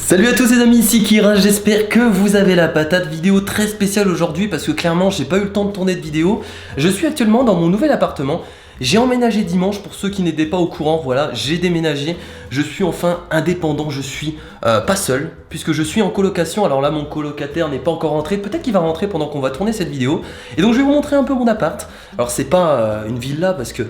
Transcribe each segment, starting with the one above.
Salut à tous les amis, ici Kira, j'espère que vous avez la patate. Vidéo très spéciale aujourd'hui parce que clairement j'ai pas eu le temps de tourner de vidéo. Je suis actuellement dans mon nouvel appartement. J'ai emménagé dimanche, pour ceux qui n'étaient pas au courant, voilà, j'ai déménagé. Je suis enfin indépendant, je suis pas seul, puisque je suis en colocation. Alors là mon colocataire n'est pas encore rentré, peut-être qu'il va rentrer pendant qu'on va tourner cette vidéo. Et donc je vais vous montrer un peu mon appart. Alors c'est pas une villa parce que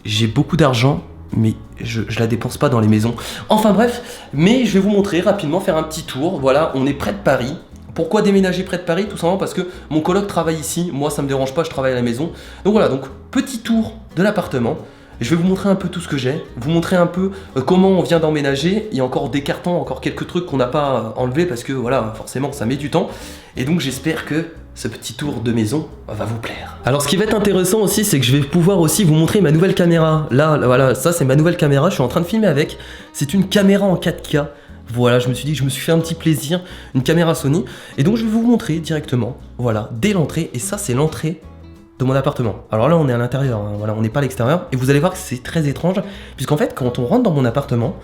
j'ai beaucoup d'argent, mais je la dépense pas dans les maisons. Enfin bref, mais je vais vous montrer rapidement, faire un petit tour. Voilà, on est près de Paris. Pourquoi déménager près de Paris? Tout simplement parce que mon coloc travaille ici. Moi, ça me dérange pas, je travaille à la maison. Donc voilà, donc petit tour de l'appartement. Je vais vous montrer un peu tout ce que j'ai, vous montrer un peu comment on vient d'emménager. Il y a encore des cartons, encore quelques trucs qu'on n'a pas enlevés parce que voilà, forcément, ça met du temps. Et donc j'espère que ce petit tour de maison va vous plaire. Alors ce qui va être intéressant aussi, c'est que je vais pouvoir aussi vous montrer ma nouvelle caméra. Là, voilà, ça c'est ma nouvelle caméra, je suis en train de filmer avec. C'est une caméra en 4K. Voilà, je me suis dit que je me suis fait un petit plaisir, une caméra Sony. Et donc je vais vous montrer directement, voilà, dès l'entrée. Et ça c'est l'entrée de mon appartement. Alors là on est à l'intérieur, hein, voilà, on n'est pas à l'extérieur. Et vous allez voir que c'est très étrange, puisqu'en fait quand on rentre dans mon appartement,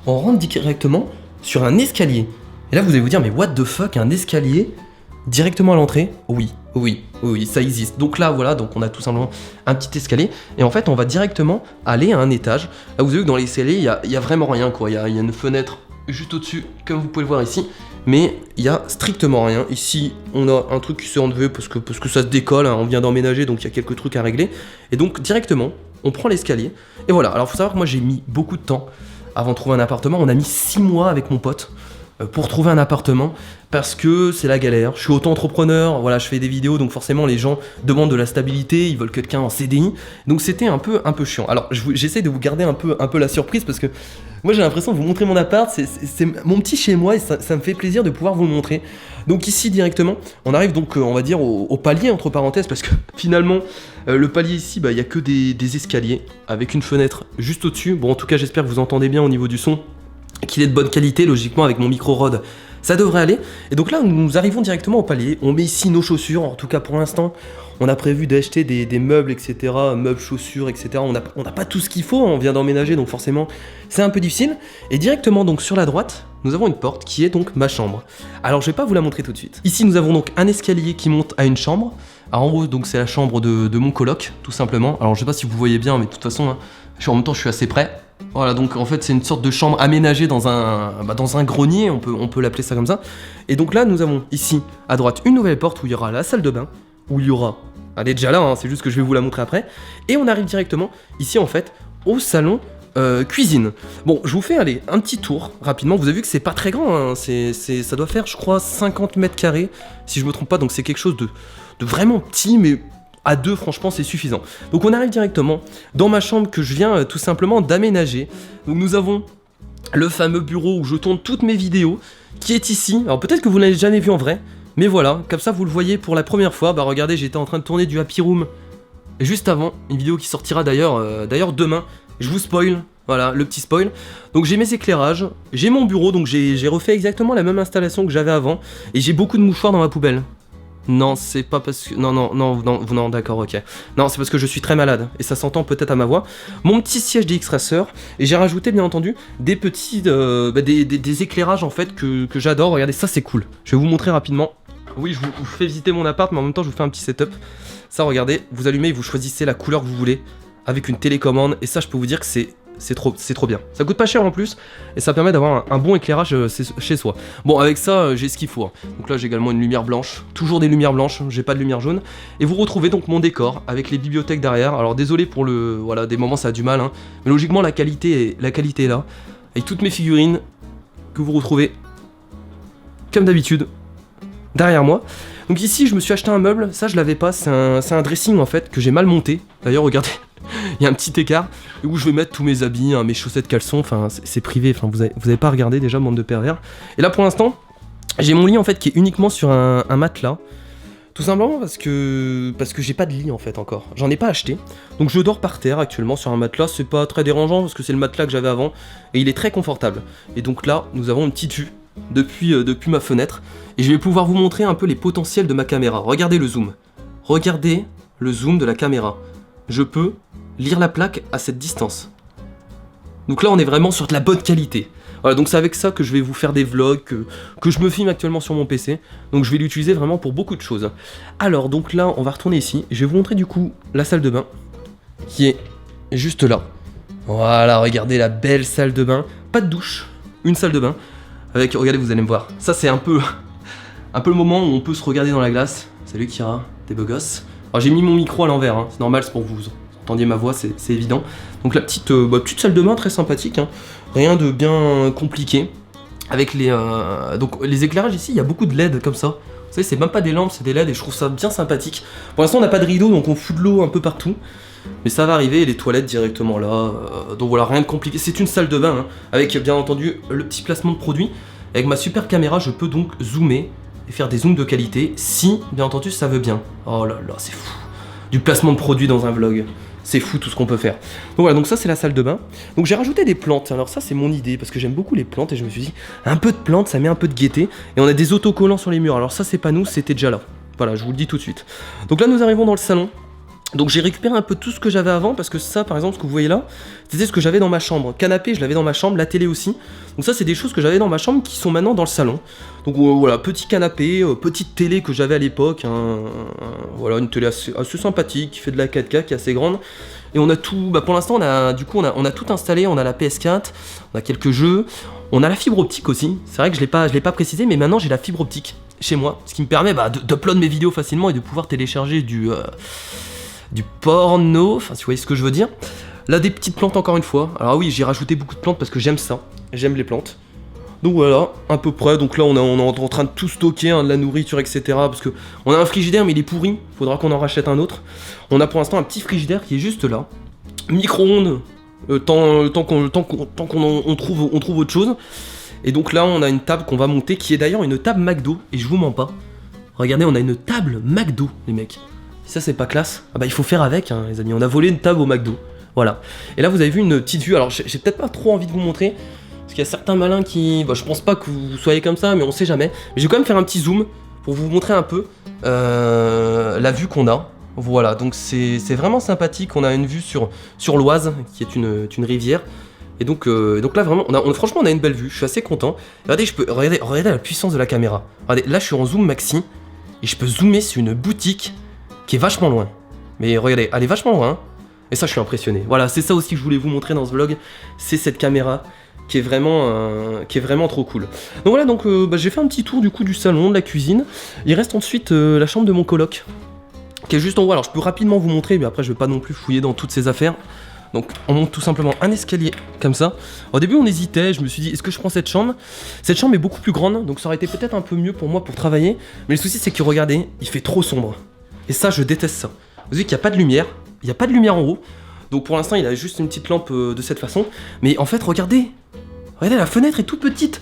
on rentre directement sur un escalier. Et là vous allez vous dire, mais what the fuck, un escalier directement à l'entrée? Oui, ça existe. Donc là, voilà, donc on a tout simplement un petit escalier. Et en fait, on va directement aller à un étage. Là, vous avez vu que dans l'escalier, il y a vraiment rien, quoi. Il y a une fenêtre juste au-dessus, comme vous pouvez le voir ici. Mais il y a strictement rien. Ici, on a un truc qui s'est enlevé parce que ça se décolle. Hein, on vient d'emménager, donc il y a quelques trucs à régler. Et donc, directement, on prend l'escalier. Et voilà. Alors, faut savoir que moi, j'ai mis beaucoup de temps avant de trouver un appartement. On a mis 6 mois avec mon pote pour trouver un appartement, parce que c'est la galère. Je suis auto-entrepreneur, voilà, je fais des vidéos, donc forcément les gens demandent de la stabilité, ils veulent quelqu'un en CDI, donc c'était un peu chiant. Alors j'essaie de vous garder un peu la surprise, parce que moi j'ai l'impression de vous montrer mon appart, c'est mon petit chez moi, et ça me fait plaisir de pouvoir vous le montrer. Donc ici directement, on arrive donc on va dire au palier entre parenthèses, parce que finalement le palier ici, il n'y a que des escaliers, avec une fenêtre juste au-dessus. Bon, en tout cas j'espère que vous entendez bien au niveau du son, qu'il est de bonne qualité, logiquement avec mon micro Rode ça devrait aller. Et donc là nous arrivons directement au palier, on met ici nos chaussures, en tout cas pour l'instant on a prévu d'acheter des meubles, etc, meubles, chaussures, etc, on n'a pas tout ce qu'il faut, on vient d'emménager, donc forcément c'est un peu difficile. Et directement donc sur la droite, nous avons une porte qui est donc ma chambre. Alors je vais pas vous la montrer tout de suite. Ici nous avons donc un escalier qui monte à une chambre. Alors en haut donc c'est la chambre de mon coloc, tout simplement. Alors je sais pas si vous voyez bien, mais de toute façon hein, en même temps je suis assez près. Voilà, donc en fait c'est une sorte de chambre aménagée dans un grenier, on peut l'appeler ça comme ça. Et donc là nous avons ici à droite une nouvelle porte où il y aura la salle de bain, où il y aura, elle est déjà là, hein, c'est juste que je vais vous la montrer après. Et on arrive directement ici en fait au salon cuisine. Bon, je vous fais aller un petit tour rapidement. Vous avez vu que c'est pas très grand, hein. Ça doit faire je crois 50 mètres carrés si je me trompe pas, donc c'est quelque chose de vraiment petit, mais à deux, franchement, c'est suffisant. Donc on arrive directement dans ma chambre que je viens tout simplement d'aménager. Donc nous avons le fameux bureau où je tourne toutes mes vidéos, qui est ici. Alors peut-être que vous ne l'avez jamais vu en vrai, mais voilà, comme ça vous le voyez pour la première fois. Bah regardez, j'étais en train de tourner du Happy Room juste avant, une vidéo qui sortira d'ailleurs demain. Je vous spoil, voilà, le petit spoil. Donc j'ai mes éclairages, j'ai mon bureau, donc j'ai refait exactement la même installation que j'avais avant. Et j'ai beaucoup de mouchoirs dans ma poubelle. Non, c'est pas parce que... Non, d'accord, ok. Non, c'est parce que je suis très malade, et ça s'entend peut-être à ma voix. Mon petit siège DX-Racer, et j'ai rajouté, bien entendu, des petits... des éclairages, en fait, que j'adore. Regardez, ça, c'est cool. Je vais vous montrer rapidement. Oui, je vous fais visiter mon appart, mais en même temps, je vous fais un petit setup. Ça, regardez, vous allumez, vous choisissez la couleur que vous voulez, avec une télécommande, et ça, je peux vous dire que c'est trop bien. Ça coûte pas cher en plus, et ça permet d'avoir un bon éclairage chez soi. Bon, avec ça, j'ai ce qu'il faut. Hein. Donc là, j'ai également une lumière blanche, toujours des lumières blanches, j'ai pas de lumière jaune. Et vous retrouvez donc mon décor, avec les bibliothèques derrière. Alors désolé pour le... Voilà, des moments ça a du mal, hein. Mais logiquement, la qualité est là. Avec toutes mes figurines, que vous retrouvez, comme d'habitude, derrière moi. Donc ici, je me suis acheté un meuble, ça je l'avais pas, c'est un dressing en fait, que j'ai mal monté. D'ailleurs, regardez... Il y a un petit écart où je vais mettre tous mes habits, hein, mes chaussettes, caleçons, enfin c'est privé, enfin vous avez pas regardé déjà, bande de pervers. Et là pour l'instant, j'ai mon lit en fait qui est uniquement sur un matelas. Tout simplement parce que j'ai pas de lit en fait encore, j'en ai pas acheté. Donc je dors par terre actuellement sur un matelas, c'est pas très dérangeant parce que c'est le matelas que j'avais avant et il est très confortable. Et donc là, nous avons une petite vue depuis ma fenêtre et je vais pouvoir vous montrer un peu les potentiels de ma caméra. Regardez le zoom. Regardez le zoom de la caméra. Je peux lire la plaque à cette distance. Donc là on est vraiment sur de la bonne qualité. Voilà, donc c'est avec ça que je vais vous faire des vlogs, que je me filme actuellement sur mon PC. Donc je vais l'utiliser vraiment pour beaucoup de choses. Alors donc là, on va retourner ici. Je vais vous montrer du coup la salle de bain, qui est juste là. Voilà, regardez la belle salle de bain. Pas de douche, une salle de bain. Avec, regardez, vous allez me voir. Ça c'est un peu le moment où on peut se regarder dans la glace. Salut Kira, t'es beau gosse. Alors j'ai mis mon micro à l'envers, hein. C'est normal, c'est pour que vous entendiez ma voix, c'est évident. Donc la petite salle de bain très sympathique, hein. Rien de bien compliqué. Avec donc les éclairages ici, il y a beaucoup de LED comme ça. Vous savez, c'est même pas des lampes, c'est des LED et je trouve ça bien sympathique. Pour l'instant on n'a pas de rideau, donc on fout de l'eau un peu partout. Mais ça va arriver, les toilettes directement là. Donc voilà, rien de compliqué. C'est une salle de bain, hein, avec bien entendu le petit placement de produit. Avec ma super caméra, je peux donc zoomer et faire des zooms de qualité si, bien entendu, ça veut bien. Oh là là, c'est fou. Du placement de produit dans un vlog. C'est fou tout ce qu'on peut faire. Donc voilà, donc ça c'est la salle de bain. Donc j'ai rajouté des plantes. Alors ça c'est mon idée parce que j'aime beaucoup les plantes et je me suis dit un peu de plantes ça met un peu de gaieté. Et on a des autocollants sur les murs. Alors ça c'est pas nous, c'était déjà là. Voilà, je vous le dis tout de suite. Donc là nous arrivons dans le salon. Donc j'ai récupéré un peu tout ce que j'avais avant parce que ça par exemple ce que vous voyez là c'était ce que j'avais dans ma chambre. Canapé je l'avais dans ma chambre, la télé aussi. Donc ça c'est des choses que j'avais dans ma chambre qui sont maintenant dans le salon. Donc voilà, petit canapé, petite télé que j'avais à l'époque, voilà une télé assez sympathique qui fait de la 4K, qui est assez grande. Et on a tout, pour l'instant on a tout installé, on a la PS4, on a quelques jeux, on a la fibre optique aussi. C'est vrai que je l'ai pas précisé mais maintenant j'ai la fibre optique chez moi, ce qui me permet d'upload mes vidéos facilement et de pouvoir télécharger du porno, enfin si vous voyez ce que je veux dire. Là des petites plantes encore une fois. Alors oui j'ai rajouté beaucoup de plantes parce que j'aime ça, j'aime les plantes. Donc voilà, à peu près, donc là on est en train de tout stocker, hein, de la nourriture etc. Parce que on a un frigidaire mais il est pourri, faudra qu'on en rachète un autre. On a pour l'instant un petit frigidaire qui est juste là. Micro-ondes, tant qu'on trouve autre chose. Et donc là on a une table qu'on va monter qui est d'ailleurs une table McDo, et je vous mens pas. Regardez, on a une table McDo les mecs. Ça c'est pas classe, ah bah il faut faire avec hein, les amis, on a volé une table au McDo, voilà. Et là vous avez vu une petite vue, alors j'ai peut-être pas trop envie de vous montrer, parce qu'il y a certains malins qui, je pense pas que vous soyez comme ça, mais on sait jamais. Mais je vais quand même faire un petit zoom, pour vous montrer un peu la vue qu'on a. Voilà, donc c'est vraiment sympathique, on a une vue sur l'Oise, qui est une rivière. Et donc là vraiment, franchement on a une belle vue, je suis assez content. Regardez, regardez la puissance de la caméra. Regardez, là je suis en zoom maxi, et je peux zoomer sur une boutique qui est vachement loin. Mais regardez, elle est vachement loin. Hein. Et ça, je suis impressionné. Voilà, c'est ça aussi que je voulais vous montrer dans ce vlog. C'est cette caméra qui est vraiment trop cool. Donc voilà, donc j'ai fait un petit tour du coup du salon, de la cuisine. Il reste ensuite la chambre de mon coloc, qui est juste en haut. Alors je peux rapidement vous montrer, mais après je vais pas non plus fouiller dans toutes ces affaires. Donc on monte tout simplement un escalier comme ça. Au début on hésitait, je me suis dit est-ce que je prends cette chambre? Cette chambre est beaucoup plus grande, donc ça aurait été peut-être un peu mieux pour moi pour travailler. Mais le souci c'est que regardez, il fait trop sombre. Et ça, je déteste ça. Vous voyez qu'il n'y a pas de lumière, il n'y a pas de lumière en haut. Donc pour l'instant, il a juste une petite lampe de cette façon. Mais en fait, regardez, la fenêtre est toute petite.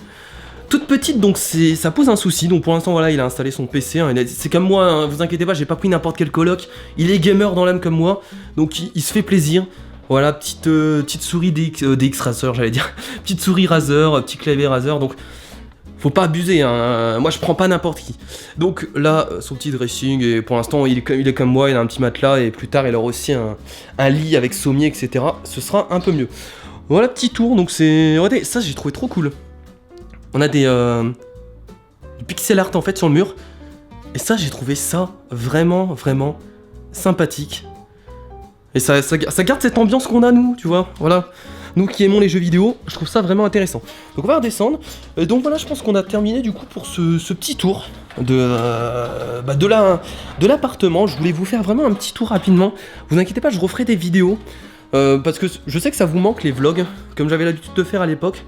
Toute petite, donc ça pose un souci. Donc pour l'instant, voilà, il a installé son PC. Hein, c'est comme moi, hein, vous inquiétez pas, j'ai pas pris n'importe quel coloc. Il est gamer dans l'âme comme moi, donc il se fait plaisir. Voilà, petite souris DX Razer, j'allais dire. Petite souris Razer, petit clavier Razer, donc... Faut pas abuser, hein. Moi je prends pas n'importe qui. Donc là, son petit dressing, et pour l'instant il est comme moi, il a un petit matelas, et plus tard il aura aussi un lit avec sommier, etc. Ce sera un peu mieux. Voilà, petit tour, donc c'est... Regardez, ça j'ai trouvé trop cool. On a du pixel art en fait sur le mur, et ça j'ai trouvé ça vraiment sympathique. Et ça garde cette ambiance qu'on a nous, tu vois, voilà. Nous qui aimons les jeux vidéo, je trouve ça vraiment intéressant. Donc on va redescendre. Et donc voilà, je pense qu'on a terminé du coup pour ce petit tour de l'appartement. Je voulais vous faire vraiment un petit tour rapidement. Vous inquiétez pas, je referai des vidéos. Parce que je sais que ça vous manque les vlogs, comme j'avais l'habitude de faire à l'époque.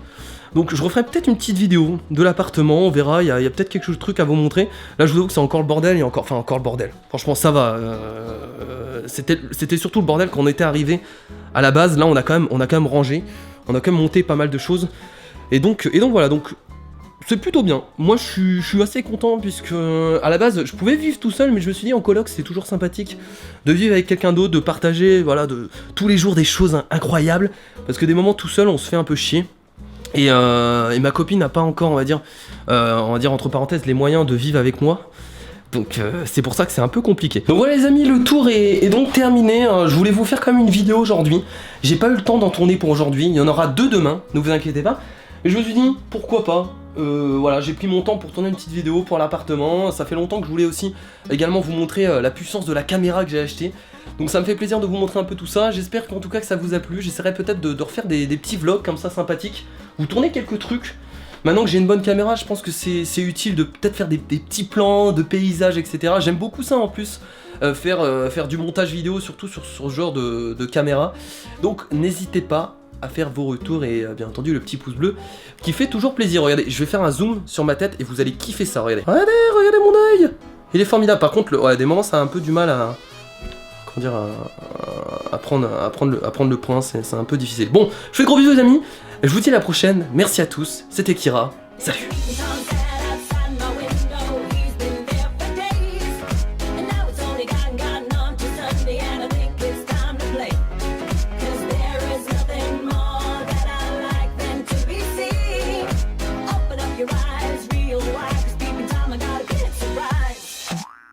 Donc je referai peut-être une petite vidéo de l'appartement, on verra, il y a peut-être quelque chose de truc à vous montrer. Là je vous avoue que c'est encore le bordel, encore le bordel. Franchement ça va, c'était surtout le bordel quand on était arrivé à la base. Là on a quand même rangé, on a quand même monté pas mal de choses. Et donc voilà, donc c'est plutôt bien. Moi je suis assez content puisque à la base je pouvais vivre tout seul, mais je me suis dit en coloc c'est toujours sympathique de vivre avec quelqu'un d'autre, de partager voilà, tous les jours des choses incroyables. Parce que des moments tout seul on se fait un peu chier. Et ma copine n'a pas encore, on va dire entre parenthèses, les moyens de vivre avec moi. Donc c'est pour ça que c'est un peu compliqué. Donc voilà les amis, le tour est donc terminé. Je voulais vous faire quand même une vidéo aujourd'hui. J'ai pas eu le temps d'en tourner pour aujourd'hui. Il y en aura 2 demain, ne vous inquiétez pas. Et je me suis dit, pourquoi pas. Voilà, j'ai pris mon temps pour tourner une petite vidéo pour l'appartement. Ça fait longtemps que je voulais aussi également vous montrer la puissance de la caméra que j'ai achetée. Donc ça me fait plaisir de vous montrer un peu tout ça. J'espère qu'en tout cas que ça vous a plu. J'essaierai peut-être de refaire des petits vlogs comme ça sympathiques. Vous tournez quelques trucs. Maintenant que j'ai une bonne caméra, je pense que c'est utile de peut-être faire des petits plans de paysages, etc. J'aime beaucoup ça en plus, faire du montage vidéo, surtout sur ce genre de caméra. Donc n'hésitez pas à faire vos retours et bien entendu le petit pouce bleu qui fait toujours plaisir. Regardez, je vais faire un zoom sur ma tête et vous allez kiffer ça, regardez. Regardez mon œil. Il est formidable. Par contre, ouais, des moments ça a un peu du mal à... Comment dire, à prendre le point, c'est un peu difficile. Bon, je fais de gros bisous les amis, je vous dis à la prochaine, merci à tous, c'était Kira, salut.